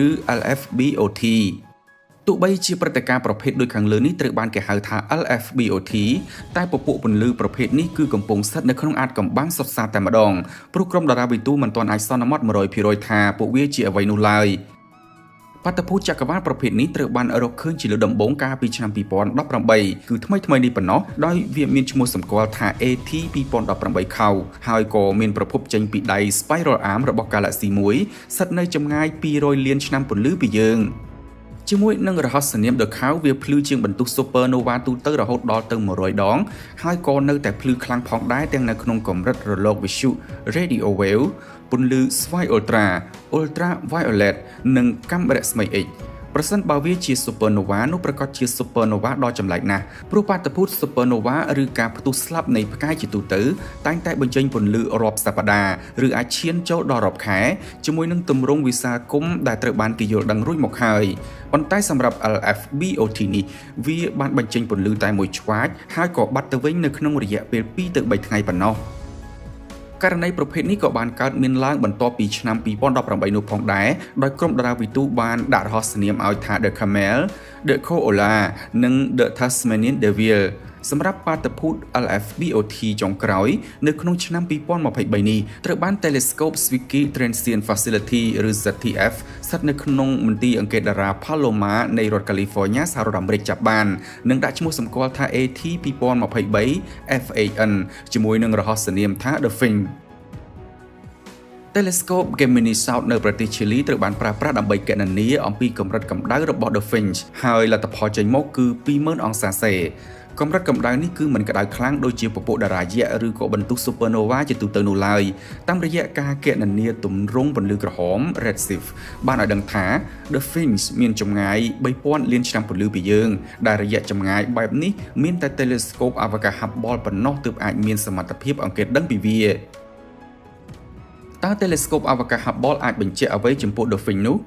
ឬ LFBOTទោះបីជាព្រឹត្តិការណ៍ប្រភេទដូចខាងលើនេះត្រូវបានគេហៅថា LFBOT តែពពួកពន្លឺប្រភេទនេះគឺកំពុងស្ថិតនៅក្នុងអាថ៌កំបាំងសុទ្ធសាធតែម្ដងព្រោះក្រុមតារាវិទូមិនទាន់អាចសន្មត់ 100% ថាពួកវាជាអ្វីនោះឡើយបាតុភូតចក្រវាឡប្រភេទនេះត្រូវបានរកឃើញជាលើកដំបូងកាលពីឆ្នាំ2018គឺថ្មីនេះប៉ុណ្ណោះដោយវាមានឈ្មោះសម្គាល់ថា AT 2018 Khau ហើយក៏មានប្រភពចេញពីដៃ Spiral Arm របស់ Galaxy មួយស្ថិតនៅចម្ងាយ200លានឆ្នាំពន្លឺពីយើងជាមួយនឹងរហស្សនាម The Khau វាភ្លឺជាងបន្ទុះ Supernova ទូទៅរហូតដល់ទៅ100ដងហើយក៏នៅតែភ្លឺខ្លាំងផងដែរទាំងនៅក្នុងកម្រិតរលកវិទ្យុ Radio Wave ពន្លឺស្វ័យ Ultra Violet និងកាំរស្មី X ប្រសិនបើវាជា Supernova នោះប្រកាសជា Supernova ដ៏ចម្លែកណាស់ព្រោះបាតុភូត Supernova ឬការផ្ទុះស្លាប់នៃផ្កាយជាទូទៅតែងតែបញ្ចេញពន្លឺរាប់សប្តាហ៍ឬអាចឈានចូលដល់រាប់ខែជាមួយនឹងទម្រង់វិសាលគមដែលត្រូវបានគេយល់ដឹងរួចមកហើយប៉ុន្តែសម្រាប់ LFBOT នេះវាបានបញ្ចេញពន្លឺតែមួយឆ្វាចហើយក៏បាត់ទៅវិញនៅក្នុងរយៈពេល2ទៅ3ថ្ងៃប៉ុណ្ណោះករណីប្រភេទនេះក៏បានកើតមានឡើងបន្ទាប់ពីឆ្នាំ2018នោះផងដែរដោយក្រុមតារាវិទូបានដាក់រហស្សនាមឲ្យថា The Camel, The Koala និង The Tasmanian Devil សម្រាប់បាតុភូត LFBOT ចុងក្រោយនៅក្នុងឆ្នាំ2023នេះត្រូវបាន Telescope Zwicky Transient Facility ឬ ZTF ស្ថិតនៅក្នុងមន្ទីរអង្កេតតារា Paloma នៃរដ្ឋ California សហរដ្ឋអាមេរិកចាប់បាននិងដាក់ឈ្មោះសម្គាល់ថា AT 2023 FAN ជាមួយនឹងរហស្សនាមថា The Finch Telescope Gemini South នៅប្រទេសឈីលីត្រូវបានប្រើប្រាស់ដើម្បីគណនាអំពីកម្រិតកម្ដៅរបស់ The Finch ហើយលទ្ធផលចេញមកគឺ 20,000 អង្សាសេកម្រិតកម្ដៅនេះគឺមិនក្ដៅខ្លាំងដូចជាពពួកតារាយក្សឬក៏បន្ទុះ Supernova ជាទូទៅនោះឡើយតាមរយៈការគណនាទម្រង់ពន្លឺក្រហម Redshift បានឲ្យដឹងថា The Finch មានចម្ងាយ 3000 លានឆ្នាំពន្លឺពីយើងដែលរយៈចម្ងាយបែបនេះមានតែ Telescope អវកាស Hubble ប៉ុណ្ណោះទើបអាចមានសមត្ថភាពអង្កេតដឹងពីវាតើ Telescope អវកាស Hubble អាចបញ្ជាក់អ្វីចំពោះ The Finch នោះ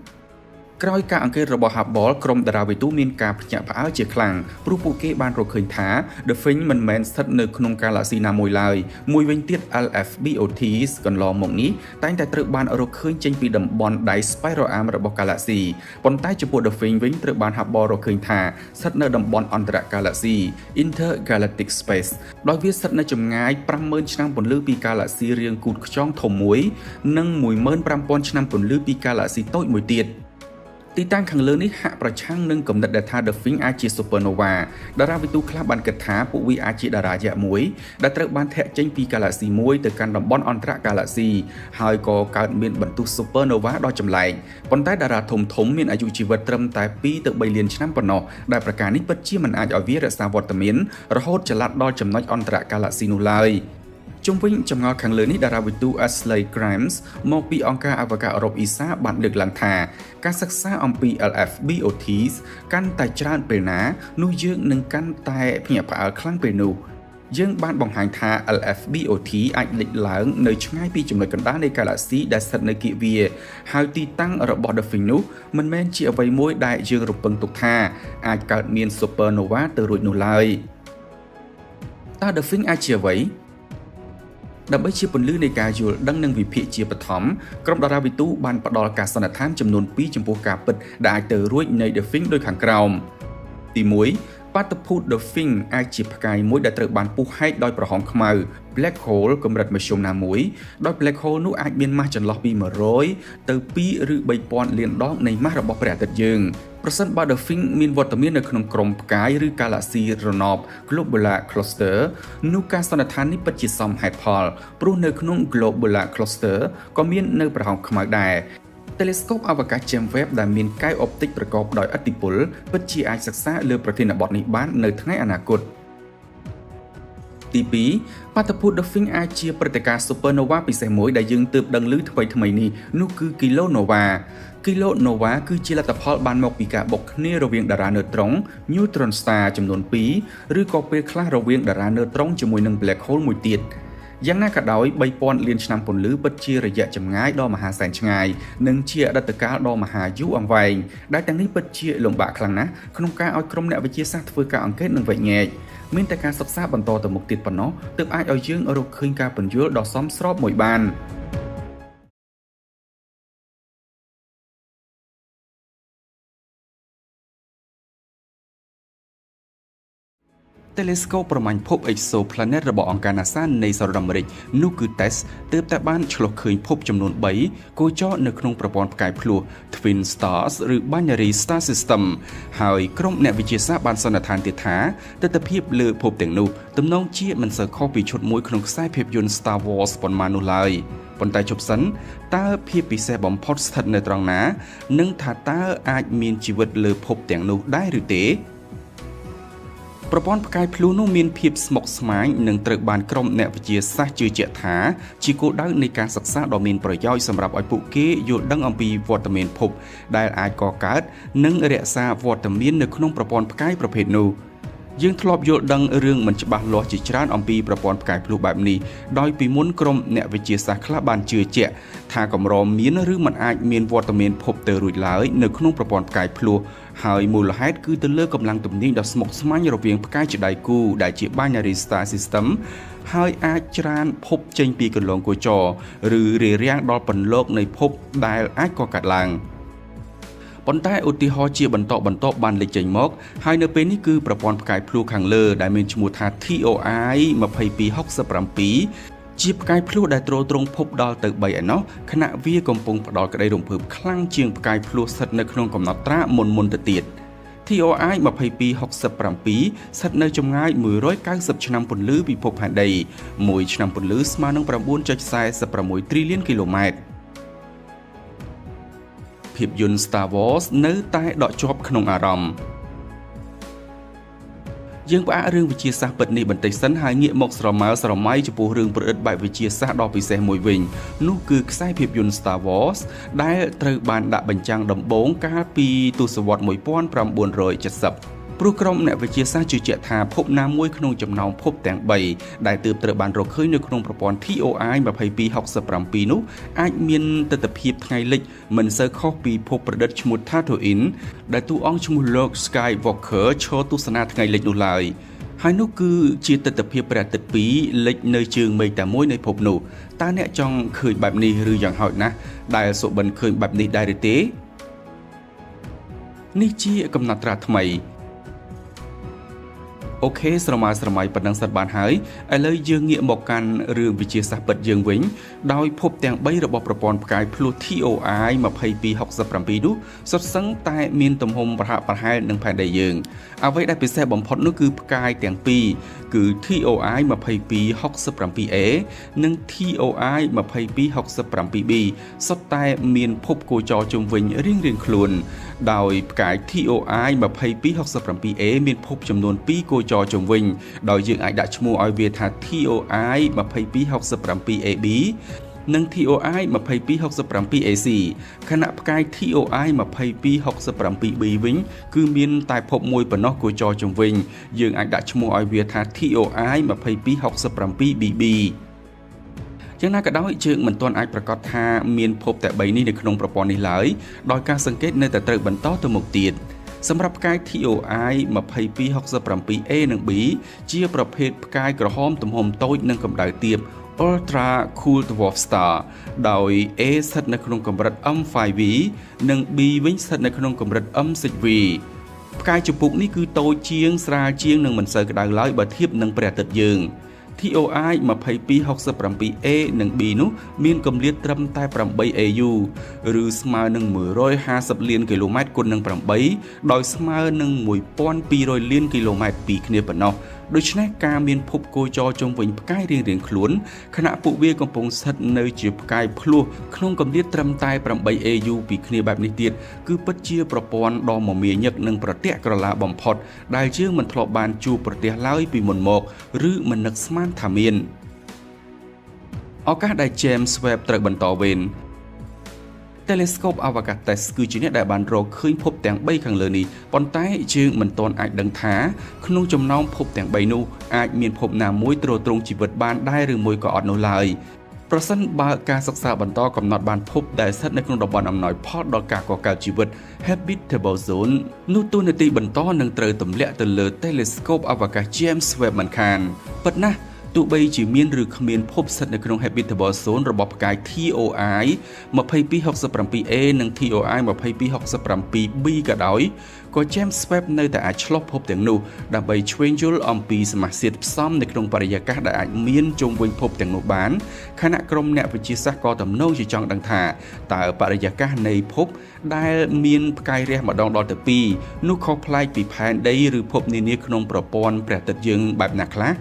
ក្រោយការអង្កេតរបស់ Hubble ក្រុមតារាវិទូមានការភ្ញាក់ផ្អើលជាខ្លាំងព្រោះពួកគេបានរកឃើញថា The Finch មិនមែនស្ថិតនៅក្នុង Galaxy ណាមួយឡើយមួយវិញទៀត LFBOT កន្លងមកនេះតែងតែត្រូវបានរកឃើញចេញពីតំបន់ដៃ Spiral Arm របស់ Galaxy ប៉ុន្តែចំពោះ The Finch វិញត្រូវបាន Hubble រកឃើញថាស្ថិតនៅតំបន់អន្តរ Galaxy Intergalactic Space ដោយវាស្ថិតនៅចម្ងាយ 50,000 ឆ្នាំពន្លឺពី Galaxy រាងគូតខ្យងធំមួយនិង 15,000 ឆ្នាំពន្លឺពី Galaxy តូចមួយទៀត ទីតាំងខាងលើនេះហាក់ប្រឆាំងនឹងគំនិតដែលថា The Thing អាចជា Supernova តារាវិទូខ្លះបានគិតថាពួកវាអាចជាតារាយក្សមួយដែលត្រូវបានធាក់ចេញពី Galaxy មួយទៅកាន់តំបន់អន្តរ Galaxy ហើយក៏កើតមានបន្ទុះ Supernova ដ៏ចម្លែកប៉ុន្តែតារាធំៗមានអាយុជីវិតត្រឹមតែ2ទៅ3លានឆ្នាំប៉ុណ្ណោះដែលប្រការនេះពិតជាមិនអាចឲ្យវារក្សាវត្តមានរហូតចល័តដល់ចំណុចអន្តរ Galaxy នោះឡើយជុំវិញចម្ងល់ខាងលើនេះតារាវិទូ Ashley Grimes មកពីអង្គការអវកាសអឺរ៉ុប ESA បានលើកឡើងថាការសិក្សាអំពី LFBOTs កាន់តែច្រើនពេលណានោះយើងនឹងកាន់តែភ្ញាក់ផ្អើលខ្លាំងពេលនោះយើងបានបង្ហាញថា LFBOT អាចលេចឡើងនៅឆ្ងាយពីចំណុចកណ្ដាលនៃ Galaxy ដែលស្ថិតនៅគៀកវាហើយទីតាំងរបស់ The Thing នោះមិនមែនជាអ្វីមួយដែលយើងរំពឹងទុកថាអាចកើតមាន Supernova ទៅរួចនោះឡើយតើ The Thing អាចជាអ្វីដើម្បីជាពន្លឺនៃការយល់ដឹងនិងវិភាគជាបឋមក្រុមតារាវិទូបានផ្ដល់ការសន្និដ្ឋានចំនួន2ចំពោះការពិតដែលអាចទៅរួចនៃ The Thing ដូចខាងក្រោមទី1បាតុភូត The Thing អាចជាផ្កាយមួយដែលត្រូវបានពុះហែកដោយប្រហោងខ្មៅ Black Hole កម្រិតមធ្យមណាមួយដោយ Black Hole នោះអាចមានម៉ាស់ចន្លោះពី100ទៅ2ឬ3000លានដងនៃម៉ាស់របស់ព្រះអាទិត្យយើងប្រសិនបើ The Thing មានវត្តមាននៅក្នុងក្រុមផ្កាយឬ Galaxy រណប Globular Cluster នោះការសន្និដ្ឋាននេះពិតជាសមហេតុផលព្រោះនៅក្នុង Globular Cluster ក៏មាននៅប្រហោងខ្មៅដែរTelescope អវកាស James Webb ដែលមានកែវអុបទិកប្រកបដោយឥទ្ធិពលពិតជាអាចសិក្សាលើប្រធានបទនេះបាននៅថ្ងៃអនាគតទី2បាតុភូត The Thing អាចជាព្រឹត្តិការណ៍ Supernova ពិសេសមួយដែលយើងទើបដឹងឮថ្មីនេះនោះគឺ Kilonova Kilonova គឺជាលទ្ធផលបានមកពីការបុកគ្នារវាងតារាណឺត្រុង Neutron Star ចំនួន2ឬក៏ពេលខ្លះរវាងតារាណឺត្រុងជាមួយនឹង Black Hole មួយទៀតយ៉ាងណាក៏ដោយ3000លានឆ្នាំពន្លឺពិតជារយៈចម្ងាយដ៏មហាសាលឆ្ងាយនិងជាអតីតកាលដ៏មហាយូរអង្វែងដែលទាំងនេះពិតជាលំបាកខ្លាំងណាស់ក្នុងការឲ្យក្រុមអ្នកវិទ្យាសាស្ត្រធ្វើការអង្កេតនិងវែកញែកមានតែការសិក្សាបន្តទៅមុខទៀតប៉ុណ្ណោះទើបអាចឲ្យយើងរកឃើញការពន្យល់ដ៏សមស្របមួយបានTelescope ប្រមាញ់ភព Exoplanet របស់អង្គការ NASA នៃសហរដ្ឋអាមេរិកនោះគឺ TESS ទើបតែបានឆ្លុះឃើញភពចំនួន3គោចរនៅក្នុងប្រព័ន្ធផ្កាយភ្លោះ Twin Stars ឬ Binary Star System ហើយក្រុមអ្នកវិទ្យាសាស្ត្របានសន្និដ្ឋានទៀតថាទិដ្ឋភាពលើភពទាំងនោះទំនងជាមិនសូវខុសពីឈុតមួយក្នុងខ្សែភាពយន្ត Star Wars ប៉ុន្មាននោះឡើយប៉ុន្តែជប់សិនតើភាពពិសេសបំផុតស្ថិតនៅត្រង់ណានិងថាតើអាចមានជីវិតលើភពទាំងនោះដែរឬទេប្រព័ន្ធផ្កាយភ្លុះនោះមានភាពស្មុគស្មាញនិងត្រូវបានក្រុមអ្នកវិទ្យាសាស្ត្រជឿជាក់ថាជាគោលដៅនៃការសិក្សាដ៏មានប្រយោជន៍សម្រាប់ឲ្យពួកគេយល់ដឹងអំពីវត្តមានភពដែលអាចកកើតនិងរក្សាវត្តមាននៅក្នុងប្រព័ន្ធផ្កាយប្រភេទនោះយើងធ្លាប់យល់ដឹងរឿងមិនច្បាស់លាស់ជាច្រើនអំពីប្រព័ន្ធផ្កាយភ្លុះបែបនេះដោយពីមុនក្រុមអ្នកវិទ្យាសាស្ត្រខ្លះបានជឿជាក់ថាកម្រមានឬមិនអាចមានវត្តមានភពទៅរួចឡើយនៅក្នុងប្រព័ន្ធផ្កាយភ្លុះហើយមូលហេតុគឺទៅលើកម្លាំងទំនាញដ៏ស្មុគស្មាញរវាងផ្កាយជាដៃគូដែលជា Binary Star System ហើយអាចច្រានភពចេញពីគន្លងគោចរឬរារាំងដល់ពន្លកនៃភពដែលអាចកកើតឡើងប៉ុន្តែឧទាហរណ៍ជាបន្តបានលេចចេញមកហើយនៅពេលនេះគឺប្រព័ន្ធផ្កាយភ្លុះខាងលើដែលមានឈ្មោះថា TOI 2267ជាផ្កាយភ្លុះដែលទ្រទ្រង់ភពដល់ទៅ3ឯណោះខណៈវាកំពុងផ្ដល់ក្តីរំភើបខ្លាំងជាងផ្កាយភ្លុះស្ថិតនៅក្នុងកំណត់ត្រាមុនទៅទៀត TOI 2267ស្ថិតនៅចម្ងាយ190ឆ្នាំពន្លឺពីភពផែនដី1ឆ្នាំពន្លឺស្មើនឹង 9.46 trillion គីឡូម៉ែត្រភាពយន្ត Star Wars នៅតែដកជាប់ក្នុងអារម្មណ៍យើងផ្អាករឿងវិទ្យាសាស្ត្រពិតនេះបន្តិចសិនហើយងាកមកស្រមើស្រមៃចំពោះរឿងប្រឌិតបែបវិទ្យាសាស្ត្រដ៏ពិសេសមួយវិញនោះគឺខ្សែភាពយន្ត Star Wars ដែលត្រូវបានដាក់បញ្ចាំងដំបូងកាលពីទសវត្សរ៍1970ព្រោះក្រុមអ្នកវិទ្យាសាស្ត្រជឿជាក់ថាភពណាមួយក្នុងចំណោមភពទាំង3ដែលទើបត្រូវបានរកឃើញនៅក្នុងប្រព័ន្ធ TOI 2267នោះអាចមានទិដ្ឋភាពថ្ងៃលិចមិនសូវខុសពីភពប្រឌិតឈ្មោះ Tatooine ដែលតួអង្គឈ្មោះលោក Skywalker ឈរទស្សនាថ្ងៃលិចនោះឡើយហើយនោះគឺជាទិដ្ឋភាពព្រះអាទិត្យ2លិចនៅជើងមេឃតែមួយនៃភពនោះតើអ្នកចង់ឃើញបែបនេះឬយ៉ាងហោចណាស់ដែលសុបិនឃើញបែបនេះដែរឬទេនេះជាកំណត់ត្រាថ្មី អូខេស្រមើស្រមៃប៉ុណ្ណឹងសិនបានហើយឥឡូវយើងងាកមកកាន់រឿងវិទ្យាសាស្ត្រពិតយើងវិញដោយភពទាំង3របស់ប្រព័ន្ធផ្កាយភ្លោះ TOI 2267នោះសុទ្ធសឹងតែមានទំហំប្រហាក់ប្រហែលនឹងផែនដីយើងអ្វីដែលពិសេសបំផុតនោះគឺផ្កាយទាំងពីរគឺ TOI 2267A និង TOI 2267B សុទ្ធតែមានភពគោចរជុំវិញរៀងៗខ្លួនដោយផ្កាយ TOI 2267A មានភពចំនួន2គោចរជុំវិញដោយយើងអាចដាក់ឈ្មោះឲ្យវាថា TOI 2267AB និង TOI 2267AC ខណៈផ្កាយ TOI 2267B វិញគឺមានតែភពមួយប៉ុណ្ណោះគោចរជុំវិញយើងអាចដាក់ឈ្មោះឲ្យវាថា TOI 2267BB យ៉ាងណាក៏ដោយយើងមិនទាន់អាចប្រកាសថាមានភពតែ3នេះនៅក្នុងប្រព័ន្ធនេះឡើយដោយការសង្កេតនៅតែត្រូវបន្តទៅមុខទៀតសម្រាប់ផ្កាយ TOI 2267A និង B ជាប្រភេទផ្កាយក្រហមទំហំតូចនិងកម្ដៅទាប Ultra Cool Dwarf Star ដោយ A ស្ថិតនៅក្នុងកម្រិត M5V និង B វិញស្ថិតនៅក្នុងកម្រិត M6V ផ្កាយចំពុកនេះគឺតូចជាងស្រាលជាងនិងមិនសូវក្ដៅឡើយបើធៀបនឹងព្រះអាទិត្យយើង TOI 2267A និង B នោះមានគម្លាតត្រឹមតែ 8AU ឬស្មើនឹង150លានគីឡូម៉ែត្រគុណនឹង8ដោយស្មើនឹង1200លានគីឡូម៉ែត្រពីគ្នាប៉ុណ្ណោះដូច្នេះការមានភពគោចរជុំវិញផ្កាយរៀងៗខ្លួនខណៈពួកវាកំពុងស្ថិតនៅជាផ្កាយភ្លោះក្នុងគម្លាតត្រឹមតែ 8AU ពីគ្នាបែបនេះទៀតគឺពិតជាប្រព័ន្ធដ៏មមាញឹកនិងប្រទាក់ក្រឡាបំផុតដែលយើងមិនធ្លាប់បានជួបប្រទះឡើយពីមុនមកឬមិននឹកស្មានថាមានឱកាសដែល James Webb ត្រូវបន្តវេនTelescope អវកាស TESS គឺជាអ្នកដែលបានរកឃើញភពទាំង3ខាងលើនេះប៉ុន្តែយើងមិនទាន់អាចដឹងថាក្នុងចំណោមភពទាំង3នោះអាចមានភពណាមួយទ្រទ្រង់ជីវិតបានដែរឬមួយក៏អត់នោះឡើយប្រសិនបើការសិក្សាបន្តកំណត់បានភពដែលស្ថិតនៅក្នុងតំបន់អំណោយផលដល់ការកកើតជីវិត Habitable Zone នោះតួនាទីបន្តនឹងត្រូវទម្លាក់ទៅលើ Telescope អវកាស James Webb មិនខានពិតណាស់ទោះបីជាមានឬគ្មានភពស្ថិតនៅក្នុង Habitable Zone របស់ផ្កាយ TOI 2267A និង TOI 2267B ក៏ដោយក៏ James Webb នៅតែអាចឆ្លុះភពទាំងនោះដើម្បីឆ្វេងយល់អំពីសមាសធាតុផ្សំនៅក្នុងបរិយាកាសដែលអាចមានជុំវិញភពទាំងនោះបានខណៈក្រុមអ្នកវិទ្យាសាស្ត្រក៏ទំនងជាចង់ដឹងថាតើបរិយាកាសនៃភពដែលមានផ្កាយរះម្ដងដល់ទៅ2នោះខុសប្លែកពីផែនដីឬភពនានាក្នុងប្រព័ន្ធព្រះអាទិត្យយើងបែបណាខ្លះ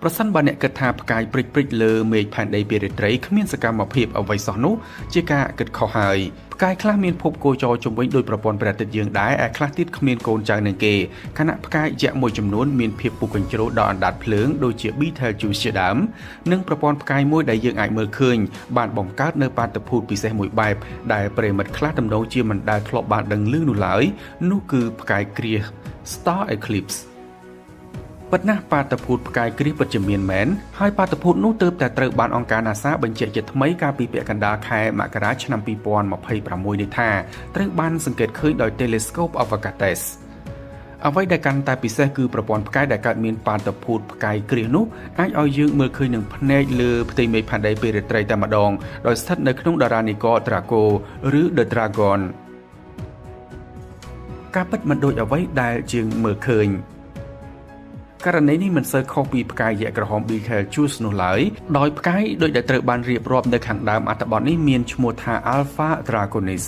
ប្រសិនបើអ្នកគិតថាផ្កាយព្រិចៗលើមេឃផែនដីពីរាត្រីគ្មានសកម្មភាពអ្វីសោះនោះជាការគិតខុសហើយផ្កាយខ្លះមានភពគោចរជុំវិញដោយប្រព័ន្ធព្រះអាទិត្យយើងដែរឯខ្លះទៀតគ្មានកូនចៅនឹងគេខណៈផ្កាយយក្សមួយចំនួនមានភាពពុះកញ្ជ្រោលដល់អណ្ដាតភ្លើងដូចជា Betelgeuse ជាដើមនិងប្រព័ន្ធផ្កាយមួយដែលយើងអាចមើលឃើញបានបង្កើតនៅបាតុភូតពិសេសមួយបែបដែលប្រិមិត្តខ្លះទំនងជាមិនដែលធ្លាប់បានដឹងឮនោះឡើយនោះគឺផ្កាយគ្រាស Star Eclipseប៉ុន្តែបាតុភូតផ្កាយគ្រាសពិតជាមានមែនហើយបាតុភូតនោះទើបតែត្រូវបានអង្គការ NASA បញ្ជាក់ជាថ្មីកាលពីពាក់កណ្ដាលខែមករាឆ្នាំ2026នេះថាត្រូវបានសង្កេតឃើញដោយ Telescope អវកាស TESS អ្វីដែលកាន់តែពិសេសគឺប្រព័ន្ធផ្កាយដែលកើតមានបាតុភូតផ្កាយគ្រាសនោះអាចឲ្យយើងមើលឃើញនឹងភ្នែកលើផ្ទៃមេឃផែនដីពេលរាត្រីតែម្ដងដោយស្ថិតនៅក្នុងតារានិករ Draco ឬ The Dragon ការពិតមិនដូចអ្វីដែលយើងមើលឃើញករណីនេះមិនសូវខុសពីផ្កាយយក្សក្រហម Betelgeuse នោះឡើយដោយផ្កាយដូចដែលត្រូវបានរៀបរាប់នៅខាងដើមអត្ថបទនេះមានឈ្មោះថា Alpha Draconis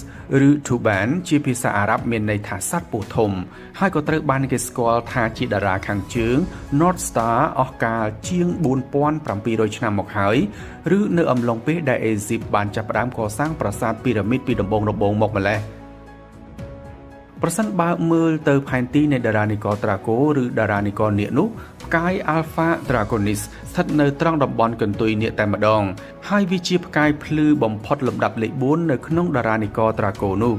ឬ Tuban ជាភាសាអារ៉ាប់មានន័យថាសត្វពស់ធំហើយក៏ត្រូវបានគេស្គាល់ថាជាតារាខាងជើង North Star អស់កាលជាង 4700 ឆ្នាំមកហើយឬនៅអំឡុងពេលដែលអេស៊ីបបានចាប់ផ្ដើមកសាងប្រាសាទពីរ៉ាមីតពីដំបូងមកម្ល៉េះប្រសិនបើមើលទៅផែនទីនៃតារានិករ Draco ឬតារានិករនាគនោះផ្កាយ Alpha Draconis ស្ថិតនៅត្រង់តំបន់កន្ទុយនាគតែម្ដងហើយវាជាផ្កាយភ្លឺបំផុតលំដាប់លេខ4នៅក្នុងតារានិករ Draco នោះ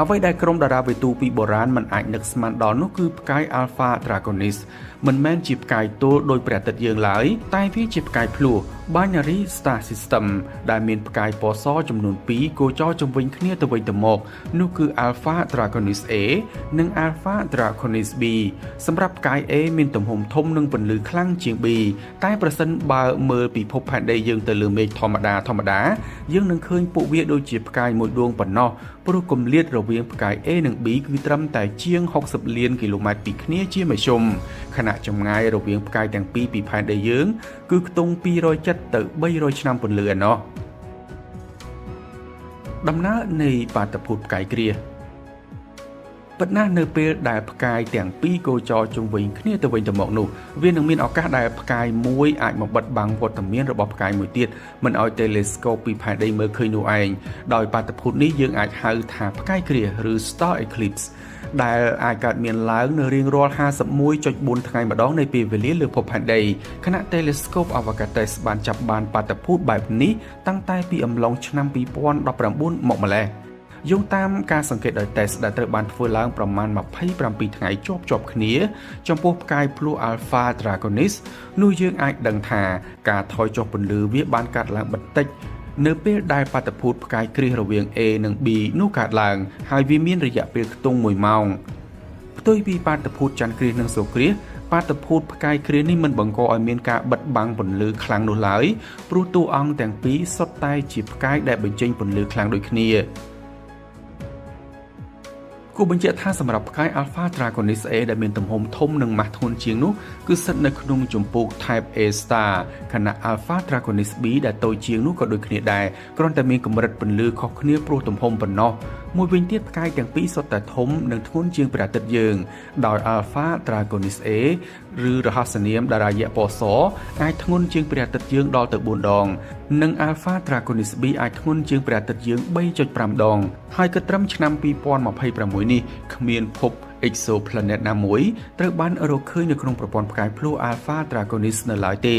អ្វីដែលក្រុមតារាវិទូពីបុរាណមិនអាចនឹកស្មានដល់នោះគឺផ្កាយ Alpha Draconis មិនមែនជាផ្កាយទល់ដោយព្រះអាទិត្យយើងឡើយតែវាជាផ្កាយភ្លោះ Binary Star System ដែលមានផ្កាយពណ៌សចំនួន2គោចរជំវិញគ្នាទៅវិញទៅមកនោះគឺ Alpha Draconis A និង Alpha Draconis B សម្រាប់ផ្កាយ A មានទំហំធំនិងពន្លឺខ្លាំងជាង B តែប្រសិនបើមើលពិភពផែនដីយើងទៅលើមេឃធម្មតាយើងនឹងឃើញពួកវាដូចជាផ្កាយមួយដួងប៉ុណ្ណោះព្រោះគម្លាតរវាងផ្កាយ A និង B គឺត្រឹមតែជាង60លានគីឡូម៉ែត្រពីគ្នាជាមធ្យមខណៈចម្ងាយរវាងផ្កាយទាំងពីរពីផែនដីយើងគឺខ្ទង់270ទៅ300ឆ្នាំពន្លឺឯណោះដំណើរនៃបាតុភូតផ្កាយគ្រាប៉ុន្តែនៅពេលដែលផ្កាយទាំងពីរគោចរជុំវិញគ្នាទៅវិញទៅមកនោះវានឹងមានឱកាសដែលផ្កាយមួយអាចមកបិទបាំងវត្តមានរបស់ផ្កាយមួយទៀតមិនឲ្យ telescope ពីផែនដីមើលឃើញនោះឯងដោយបាតុភូតនេះយើងអាចហៅថាផ្កាយគ្រាឬ star eclipse ដែលអាចកើតមានឡើងនៅរៀងរាល់ 51.4 ថ្ងៃម្ដងនៃពេលវេលាលើភពផែនដីខណៈ telescope អវកាស TESS បានចាប់បានបាតុភូតបែបនេះតាំងតែពីអំឡុងឆ្នាំ2019មកម្ល៉េះយោងតាមការសង្កេតដោយ TESS ដែលត្រូវបានធ្វើឡើងប្រមាណ27ថ្ងៃជាប់គ្នាចំពោះផ្កាយភ្លោះ Alpha Draconis នោះយើងអាចដឹងថាការថយចុះពន្លឺវាបានកាត់ឡើងបន្តិចនៅពេលដែលបាតុភូតផ្កាយគ្រាសរវាង A និង B នោះកើតឡើងហើយវាមានរយៈពេលខ្ទង់1ម៉ោងផ្ទុយពីបាតុភូតច័ន្ទគ្រាសនិងសូរ្យគ្រាសបាតុភូតផ្កាយគ្រាសនេះមិនបង្កឲ្យមានការបិទបាំងពន្លឺខ្លាំងនោះឡើយព្រោះតួអង្គទាំងពីរសុទ្ធតែជាផ្កាយដែលបញ្ចេញពន្លឺខ្លាំងដូចគ្នាគួរបញ្ជាក់ថាសម្រាប់ផ្កាយ Alpha Draconis A ដែលមានទំហំធំនិងម៉ាស់ធ្ងន់ជាងនោះគឺស្ថិតនៅក្នុងជំពូក Type A Star ខណៈ Alpha Draconis B ដែលតូចជាងនោះក៏ដូចគ្នាដែរគ្រាន់តែមានកម្រិតពន្លឺខុសគ្នាព្រោះទំហំប៉ុណ្ណោះមួយវិញទៀតផ្កាយទាំងពីរសុទ្ធតែធំនិងធ្ងន់ជាងព្រះអាទិត្យយើងដោយ Alpha Draconis A ឬរហស្សនាមតារាយៈពណ៌សអាចធ្ងន់ជាងព្រះអាទិត្យយើងដល់ទៅ4ដងនិង Alpha Draconis B អាចធ្ងន់ជាងព្រះអាទិត្យយើង 3.5 ដងហើយក៏ត្រឹមឆ្នាំ2026នេះគ្មានភព exoplanet ណាមួយត្រូវបានរកឃើញនៅក្នុងប្រព័ន្ធផ្កាយភ្លោះ Alpha Draconis នៅឡើយទេ